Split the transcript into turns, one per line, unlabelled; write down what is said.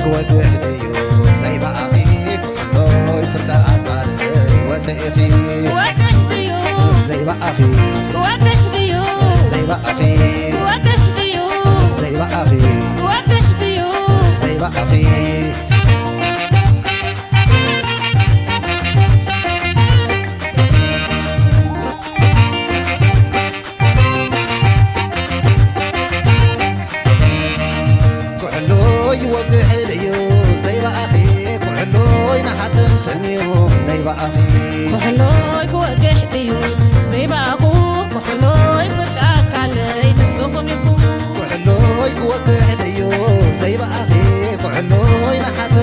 وتحديو زي بقى كله يفرق عمال وتأخي
وتحديو
زي بقى
وتحديو
زي بقى
وتحديو
زي بقى
وتحديو
زي بقى
كحلوي كوجه ديو زي باكو كحلوي فرقك علي تسوق ميكو
كحلوي كوجه ديو زي بقى كحلوي نحت